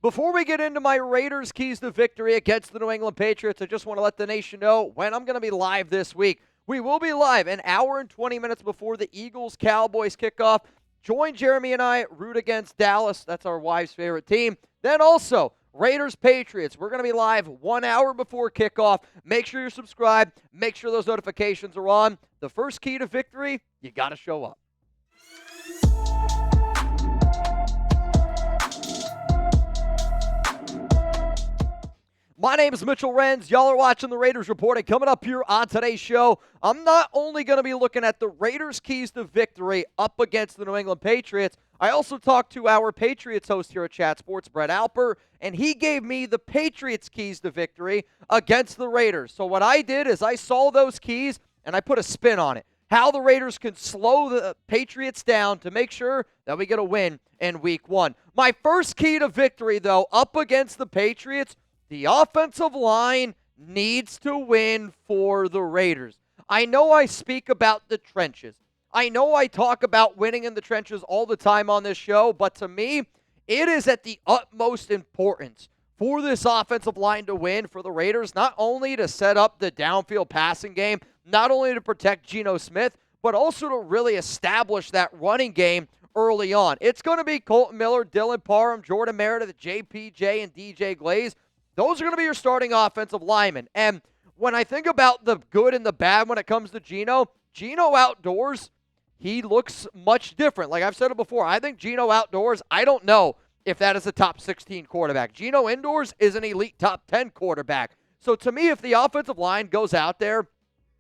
Before we get into my Raiders' keys to victory against the New England Patriots, I just want to let the nation know when I'm going to be live this week. We will be live an hour and 20 minutes before the Eagles-Cowboys kickoff. Join Jeremy and I, root against Dallas. That's our wives' favorite team. Then also, Raiders-Patriots. We're going to be live 1 hour before kickoff. Make sure you're subscribed. Make sure those notifications are on. The first key to victory, you got to show up. My name is Mitchell Renz. Y'all are watching the Raiders Report, and coming up here on today's show, I'm not only going to be looking at the Raiders' keys to victory up against the New England Patriots, I also talked to our Patriots host here at Chat Sports, Brett Alper, and he gave me the Patriots' keys to victory against the Raiders. So what I did is I saw those keys, and I put a spin on it. How the Raiders can slow the Patriots down to make sure that we get a win in Week 1. My first key to victory, though, up against the Patriots, the offensive line needs to win for the Raiders. I know I speak about the trenches. I know I talk about winning in the trenches all the time on this show, but to me, it is at the utmost importance for this offensive line to win for the Raiders, not only to set up the downfield passing game, not only to protect Geno Smith, but also to really establish that running game early on. It's going to be Colton Miller, Dylan Parham, Jordan Meredith, JPJ, and DJ Glaze. Those are going to be your starting offensive linemen. And when I think about the good and the bad when it comes to Geno outdoors, he looks much different. Like I've said it before, I think Geno outdoors, I don't know if that is a top 16 quarterback. Geno indoors is an elite top 10 quarterback. So to me, if the offensive line goes out there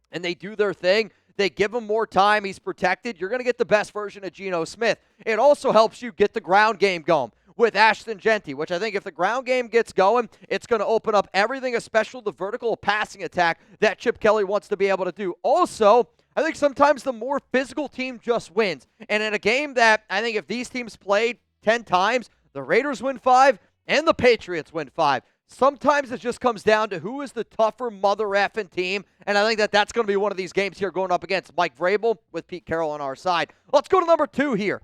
and they do their thing, they give him more time, he's protected, you're going to get the best version of Geno Smith. It also helps you get the ground game going with Ashton Genty, which I think if the ground game gets going, it's going to open up everything, especially the vertical passing attack that Chip Kelly wants to be able to do. Also, I think sometimes the more physical team just wins. And in a game that I think if these teams played 10 times, the Raiders win 5 and the Patriots win 5. Sometimes it just comes down to who is the tougher mother effing team, and I think that that's going to be one of these games here going up against Mike Vrabel with Pete Carroll on our side. Let's go to number 2 here.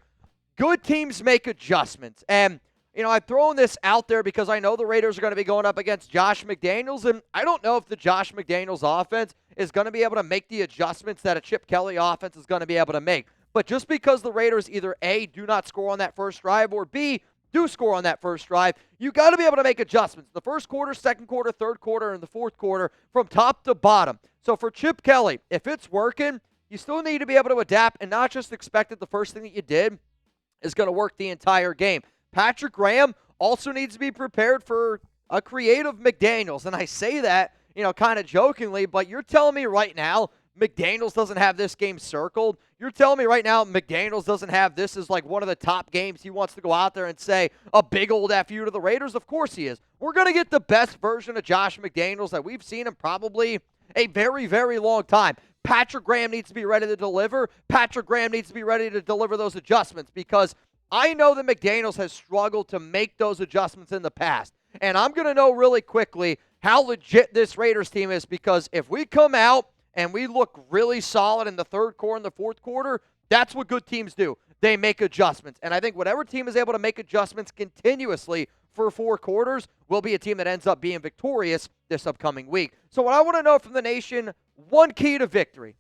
Good teams make adjustments. And, I've thrown this out there because I know the Raiders are going to be going up against Josh McDaniels, and I don't know if the Josh McDaniels offense is going to be able to make the adjustments that a Chip Kelly offense is going to be able to make. But just because the Raiders either A, do not score on that first drive, or B, do score on that first drive, you got to be able to make adjustments. The first quarter, second quarter, third quarter, and the fourth quarter from top to bottom. So for Chip Kelly, if it's working, you still need to be able to adapt and not just expect that the first thing that you did is going to work the entire game. Patrick Graham also needs to be prepared for a creative McDaniels. And I say that, kind of jokingly, but you're telling me right now McDaniels doesn't have this game circled? You're telling me right now McDaniels doesn't have this as like one of the top games he wants to go out there and say a big old FU to the Raiders? Of course he is. We're going to get the best version of Josh McDaniels that we've seen in probably a very, very long time. Patrick Graham needs to be ready to deliver. Patrick Graham needs to be ready to deliver those adjustments because I know that McDaniels has struggled to make those adjustments in the past. And I'm going to know really quickly how legit this Raiders team is because if we come out and we look really solid in the third quarter and the fourth quarter, that's what good teams do. They make adjustments. And I think whatever team is able to make adjustments continuously for 4 quarters will be a team that ends up being victorious this upcoming week. So what I want to know from the nation, one key to victory.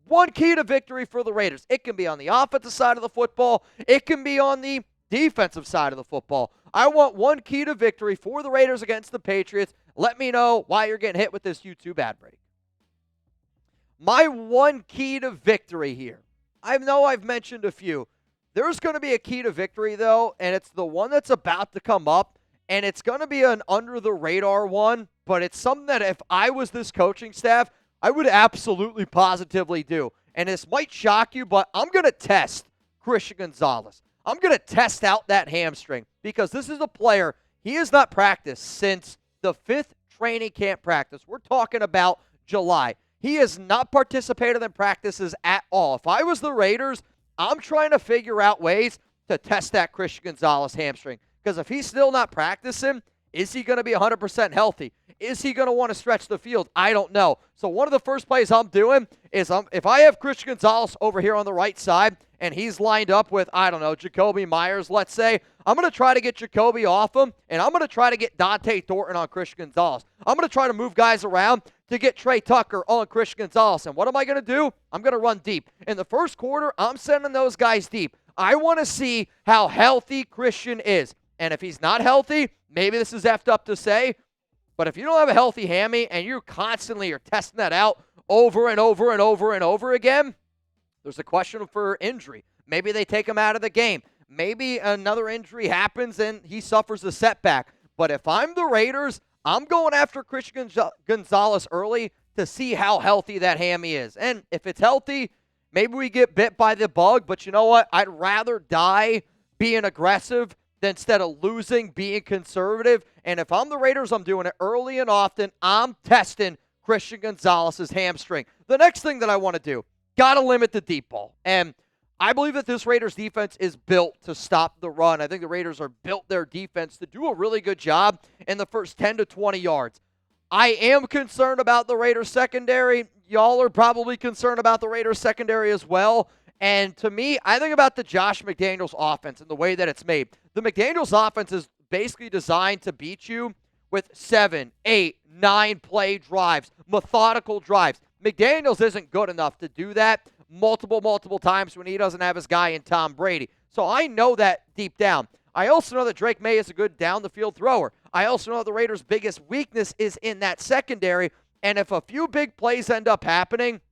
One key to victory for the Raiders. It can be on the offensive side of the football. It can be on the defensive side of the football. I want one key to victory for the Raiders against the Patriots. Let me know why you're getting hit with this YouTube ad break. My one key to victory here. I know I've mentioned a few. There's going to be a key to victory, though, and it's the one that's about to come up, and it's going to be an under-the-radar one, but it's something that if I was this coaching staff, I would absolutely positively do. And this might shock you, but I'm going to test Christian Gonzalez. I'm going to test out that hamstring because this is a player, he has not practiced since the 5th training camp practice. We're talking about July. He has not participated in practices at all. If I was the Raiders, I'm trying to figure out ways to test that Christian Gonzalez hamstring because if he's still not practicing, Is he going to be 100% healthy? Is he going to want to stretch the field? I don't know. So one of the first plays I'm doing is if I have Christian Gonzalez over here on the right side and he's lined up with, I don't know, Jacoby Myers, let's say, I'm going to try to get Jacoby off him, and I'm going to try to get Dante Thornton on Christian Gonzalez. I'm going to try to move guys around to get Trey Tucker on Christian Gonzalez. And what am I going to do? I'm going to run deep. In the first quarter, I'm sending those guys deep. I want to see how healthy Christian is. And if he's not healthy, maybe this is effed up to say, but if you don't have a healthy hammy and you constantly are testing that out over and over and over and over again, there's a question for injury. Maybe they take him out of the game. Maybe another injury happens and he suffers a setback. But if I'm the Raiders, I'm going after Christian Gonzalez early to see how healthy that hammy is. And if it's healthy, maybe we get bit by the bug. But you know what? I'd rather die being aggressive instead of losing, being conservative. And if I'm the Raiders, I'm doing it early and often. I'm testing Christian Gonzalez's hamstring. The next thing that I want to do, got to limit the deep ball. And I believe that this Raiders defense is built to stop the run. I think the Raiders are built their defense to do a really good job in the first 10 to 20 yards. I am concerned about the Raiders secondary. Y'all are probably concerned about the Raiders secondary as well. And to me, I think about the Josh McDaniels offense and the way that it's made. The McDaniels offense is basically designed to beat you with 7, 8, 9 play drives, methodical drives. McDaniels isn't good enough to do that multiple times when he doesn't have his guy in Tom Brady. So I know that deep down. I also know that Drake May is a good down-the-field thrower. I also know the Raiders' biggest weakness is in that secondary. And if a few big plays end up happening,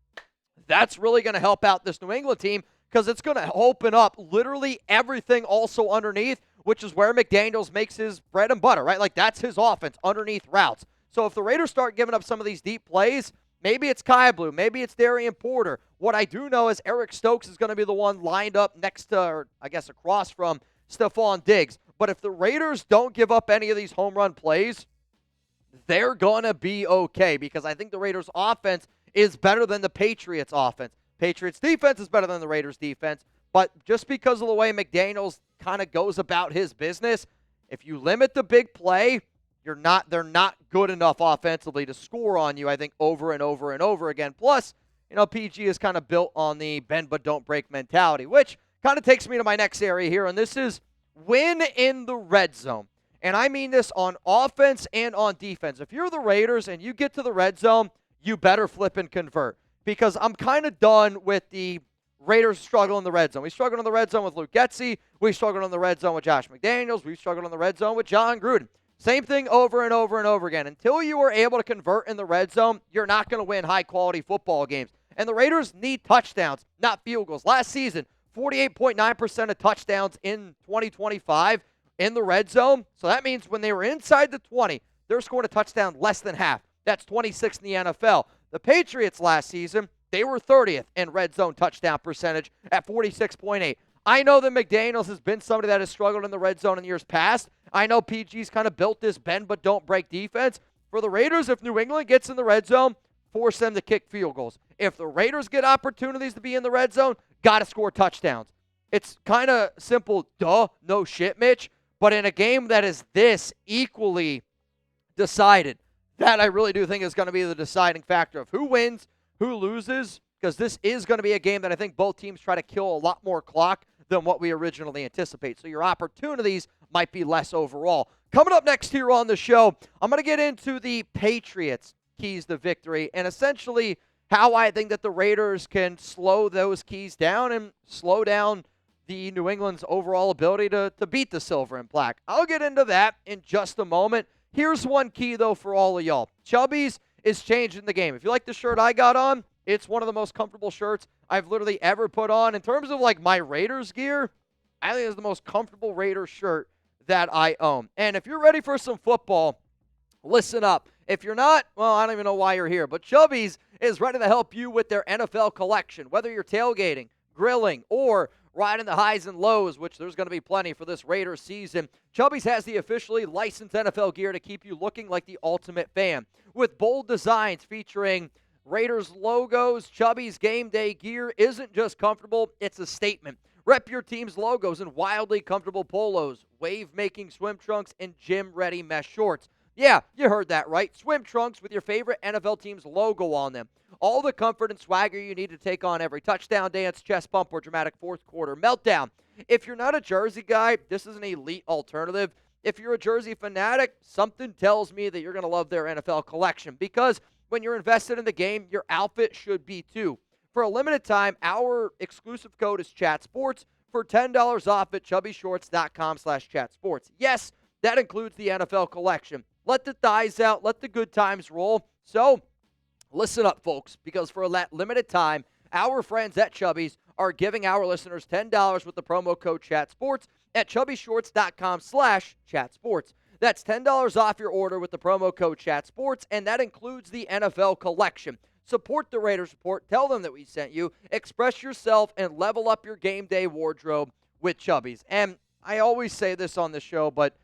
that's really going to help out this New England team because it's going to open up literally everything also underneath, which is where McDaniels makes his bread and butter, right? Like that's his offense, underneath routes. So if the Raiders start giving up some of these deep plays, maybe it's Kai Blue, maybe it's Darian Porter. What I do know is Eric Stokes is going to be the one lined up next to, or I guess across from Stephon Diggs. But if the Raiders don't give up any of these home run plays, they're going to be okay because I think the Raiders offense is better than the Patriots offense. Patriots defense is better than the Raiders defense, but just because of the way McDaniels kind of goes about his business, if you limit the big play, they're not good enough offensively to score on you, I think, over and over and over again. Plus, PG is kind of built on the bend but don't break mentality, which kind of takes me to my next area here, and this is win in the red zone. And I mean this on offense and on defense. If you're the Raiders and you get to the red zone, you better flip and convert because I'm kind of done with the Raiders struggle in the red zone. We struggled in the red zone with Luke Getsy. We struggled in the red zone with Josh McDaniels. We struggled in the red zone with John Gruden. Same thing over and over and over again. Until you are able to convert in the red zone, you're not going to win high-quality football games. And the Raiders need touchdowns, not field goals. Last season, 48.9% of touchdowns in 2025 in the red zone. So that means when they were inside the 20, they're scoring a touchdown less than half. That's 26th in the NFL. The Patriots last season, they were 30th in red zone touchdown percentage at 46.8. I know that McDaniels has been somebody that has struggled in the red zone in years past. I know PG's kind of built this bend but don't break defense. For the Raiders, if New England gets in the red zone, force them to kick field goals. If the Raiders get opportunities to be in the red zone, got to score touchdowns. It's kind of simple, duh, no shit, Mitch. But in a game that is this equally decided, that I really do think is going to be the deciding factor of who wins, who loses, because this is going to be a game that I think both teams try to kill a lot more clock than what we originally anticipate. So your opportunities might be less overall. Coming up next here on the show, I'm going to get into the Patriots' keys to victory and essentially how I think that the Raiders can slow those keys down and slow down the New England's overall ability to beat the silver and black. I'll get into that in just a moment. Here's one key, though, for all of y'all. Chubbies is changing the game. If you like the shirt I got on, it's one of the most comfortable shirts I've literally ever put on. In terms of, my Raiders gear, I think it's the most comfortable Raiders shirt that I own. And if you're ready for some football, listen up. If you're not, well, I don't even know why you're here. But Chubbies is ready to help you with their NFL collection. Whether you're tailgating, grilling, or riding the highs and lows, which there's going to be plenty for this Raiders season, Chubbies has the officially licensed NFL gear to keep you looking like the ultimate fan. With bold designs featuring Raiders logos, Chubbies game day gear isn't just comfortable, it's a statement. Rep your team's logos in wildly comfortable polos, wave-making swim trunks, and gym-ready mesh shorts. Yeah, you heard that right. Swim trunks with your favorite NFL team's logo on them. All the comfort and swagger you need to take on every touchdown dance, chest bump, or dramatic fourth quarter meltdown. If you're not a jersey guy, this is an elite alternative. If you're a jersey fanatic, something tells me that you're going to love their NFL collection, because when you're invested in the game, your outfit should be too. For a limited time, our exclusive code is ChatSports for $10 off at chubbyshorts.com/chatsports. Yes, that includes the NFL collection. Let the thighs out. Let the good times roll. So, listen up, folks, because for that limited time, our friends at Chubbies are giving our listeners $10 with the promo code ChatSports at chubbyshorts.com/chatsports. That's $10 off your order with the promo code ChatSports, and that includes the NFL collection. Support the Raiders Report. Tell them that we sent you. Express yourself and level up your game day wardrobe with Chubbies. And I always say this on the show, but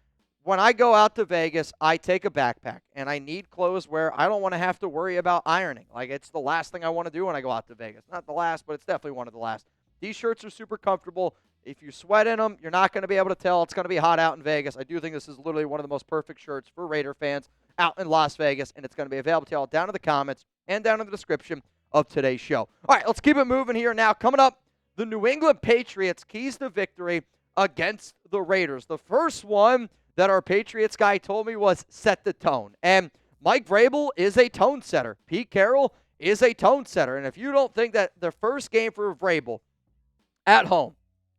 when I go out to Vegas, I take a backpack, and I need clothes where I don't want to have to worry about ironing. Like, it's the last thing I want to do when I go out to Vegas. Not the last, but it's definitely one of the last. These shirts are super comfortable. If you sweat in them, you're not going to be able to tell. It's going to be hot out in Vegas. I do think this is literally one of the most perfect shirts for Raider fans out in Las Vegas, and it's going to be available to y'all down in the comments and down in the description of today's show. All right, let's keep it moving here now. Coming up, the New England Patriots keys to victory against the Raiders. The first one that our Patriots guy told me was set the tone. And Mike Vrabel is a tone setter. Pete Carroll is a tone setter. And if you don't think that the first game for Vrabel at home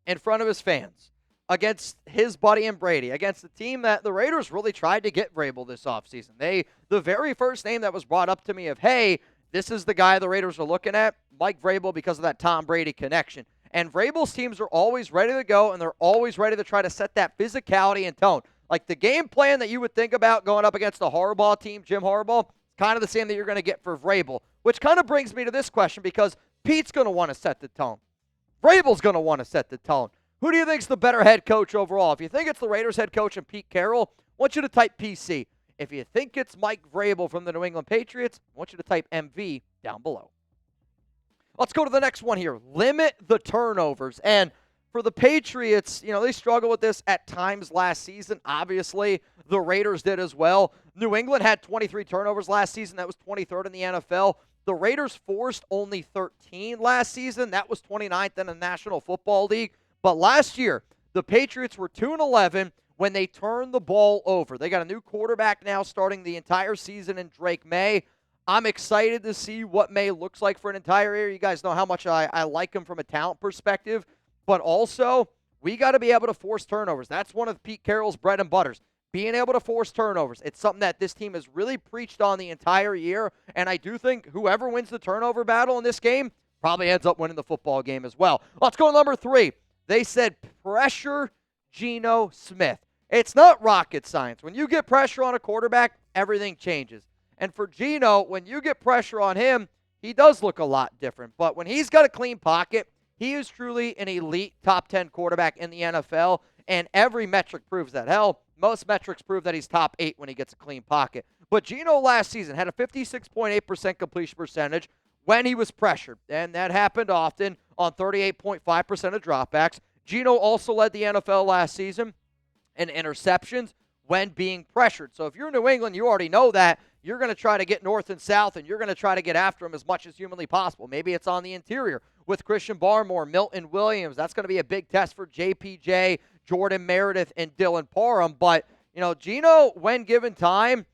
in front of his fans against his buddy and Brady, against the team that the Raiders really tried to get Vrabel this offseason. The very first name that was brought up to me of, hey, this is the guy the Raiders are looking at, Mike Vrabel, because of that Tom Brady connection. And Vrabel's teams are always ready to go, and they're always ready to try to set that physicality and tone. Like the game plan that you would think about going up against the Harbaugh team, Jim Harbaugh, kind of the same that you're going to get for Vrabel, which kind of brings me to this question, because Pete's going to want to set the tone. Vrabel's going to want to set the tone. Who do you think's the better head coach overall? If you think it's the Raiders head coach and Pete Carroll, I want you to type PC. If you think it's Mike Vrabel from the New England Patriots, I want you to type MV down below. Let's go to the next one here. Limit the turnovers. And for the Patriots, they struggled with this at times last season. Obviously, the Raiders did as well. New England had 23 turnovers last season. That was 23rd in the NFL. The Raiders forced only 13 last season. That was 29th in the National Football League. But last year, the Patriots were 2-11 when they turned the ball over. They got a new quarterback now starting the entire season in Drake May. I'm excited to see what May looks like for an entire year. You guys know how much I like him from a talent perspective. But also, we got to be able to force turnovers. That's one of Pete Carroll's bread and butters, being able to force turnovers. It's something that this team has really preached on the entire year, and I do think whoever wins the turnover battle in this game probably ends up winning the football game as well. Let's go to number 3. They said pressure Geno Smith. It's not rocket science. When you get pressure on a quarterback, everything changes. And for Geno, when you get pressure on him, he does look a lot different. But when he's got a clean pocket, he is truly an elite top 10 quarterback in the NFL, and every metric proves that. Hell, most metrics prove that he's top 8 when he gets a clean pocket. But Geno last season had a 56.8% completion percentage when he was pressured, and that happened often on 38.5% of dropbacks. Geno also led the NFL last season in interceptions when being pressured. So if you're New England, you already know that. You're going to try to get north and south, and you're going to try to get after him as much as humanly possible. Maybe it's on the interior with Christian Barmore, Milton Williams. That's going to be a big test for JPJ, Jordan Meredith, and Dylan Parham. But, Geno, when given time,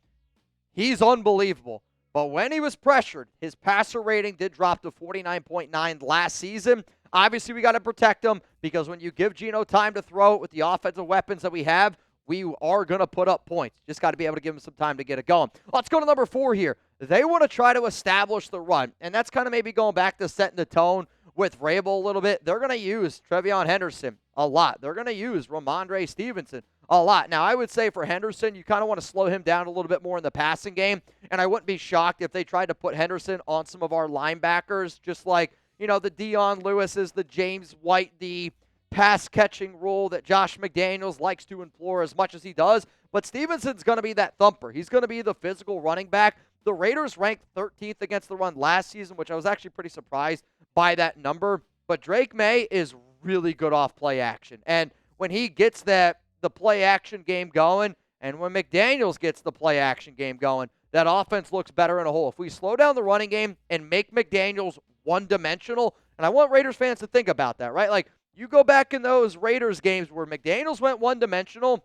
he's unbelievable. But when he was pressured, his passer rating did drop to 49.9 last season. Obviously, we got to protect him, because when you give Geno time to throw it with the offensive weapons that we have, we are going to put up points. Just got to be able to give him some time to get it going. Let's go to number 4 here. They want to try to establish the run, and that's kind of maybe going back to setting the tone with Vrabel a little bit. They're going to use Trevion Henderson a lot. They're going to use Ramondre Stevenson a lot. Now, I would say for Henderson, you kind of want to slow him down a little bit more in the passing game, and I wouldn't be shocked if they tried to put Henderson on some of our linebackers, just like, the Dion Lewis's, the James White, the pass-catching rule that Josh McDaniels likes to implore as much as he does. But Stevenson's going to be that thumper. He's going to be the physical running back. The Raiders ranked 13th against the run last season, which I was actually pretty surprised by that number. But Drake May is really good off play action. And when he gets the play action game going, and when McDaniels gets the play action game going, that offense looks better in a whole. If we slow down the running game and make McDaniels one-dimensional, and I want Raiders fans to think about that, right? Like, you go back in those Raiders games where McDaniels went one-dimensional,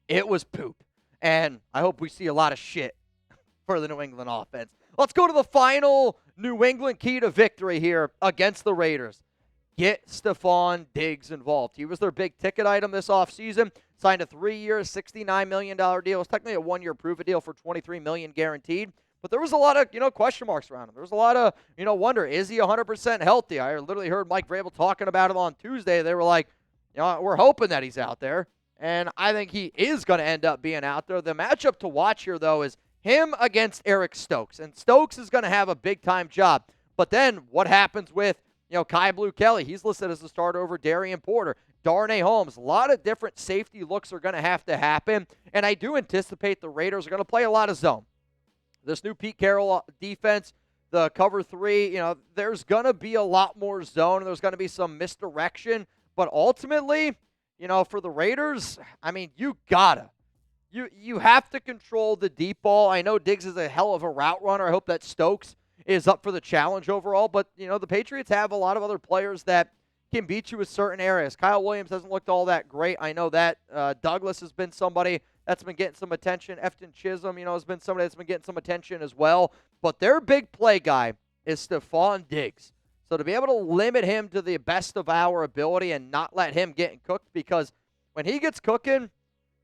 it was poop. And I hope we see a lot of shit for the New England offense. Let's go to the final New England key to victory here against the Raiders. Get Stephon Diggs involved. He was their big ticket item this offseason. Signed a 3-year, $69 million deal. It was technically a 1-year prove-it deal for $23 million guaranteed. But there was a lot of, question marks around him. There was a lot of, wonder, is he 100% healthy? I literally heard Mike Vrabel talking about it on Tuesday. They were like, we're hoping that he's out there. And I think he is going to end up being out there. The matchup to watch here, though, is him against Eric Stokes. And Stokes is going to have a big-time job. But then what happens with, Kai Blue Kelly? He's listed as the starter over Darian Porter. Darnay Holmes. A lot of different safety looks are going to have to happen. And I do anticipate the Raiders are going to play a lot of zone. This new Pete Carroll defense, the cover 3, there's going to be a lot more zone. And there's going to be some misdirection. But ultimately, for the Raiders, I mean, you have to control the deep ball. I know Diggs is a hell of a route runner. I hope that Stokes is up for the challenge overall. But, the Patriots have a lot of other players that can beat you in certain areas. Kyle Williams hasn't looked all that great. I know that. Douglas has been somebody that's been getting some attention. Efton Chisholm, has been somebody that's been getting some attention as well. But their big play guy is Stephon Diggs. So to be able to limit him to the best of our ability and not let him get cooked, because when he gets cooking,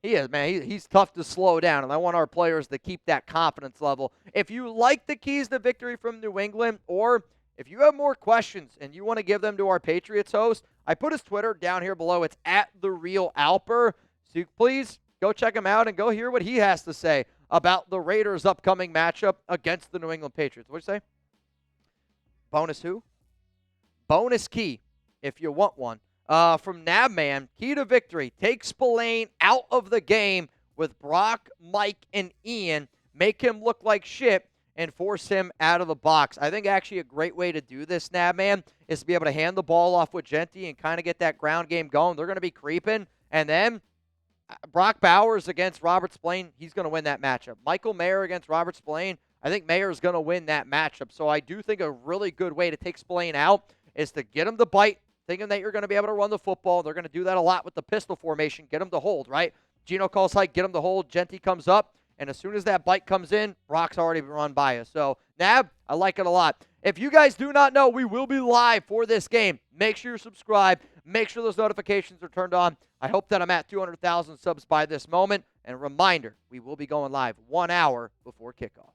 he's tough to slow down, and I want our players to keep that confidence level. If you like the keys to victory from New England, or if you have more questions and you want to give them to our Patriots host, I put his Twitter down here below. It's @TheRealAlper. So please go check him out and go hear what he has to say about the Raiders' upcoming matchup against the New England Patriots. What'd you say? Bonus who? Bonus key, if you want one. From Nabman, key to victory. Take Spillane out of the game with Brock, Mike, and Ian. Make him look like shit and force him out of the box. I think actually a great way to do this, Nabman, is to be able to hand the ball off with Genty and kind of get that ground game going. They're going to be creeping. And then Brock Bowers against Robert Spillane, he's going to win that matchup. Michael Mayer against Robert Spillane, I think Mayer's going to win that matchup. So I do think a really good way to take Spillane out is to get him to bite, thinking that you're going to be able to run the football. They're going to do that a lot with the pistol formation. Get him to hold, right? Geno calls hike, get him to hold. Genty comes up, and as soon as that bite comes in, Brock's already run by us. So, Nab, I like it a lot. If you guys do not know, we will be live for this game. Make sure you're subscribed. Make sure those notifications are turned on. I hope that I'm at 200,000 subs by this moment. And a reminder, we will be going live 1 hour before kickoff.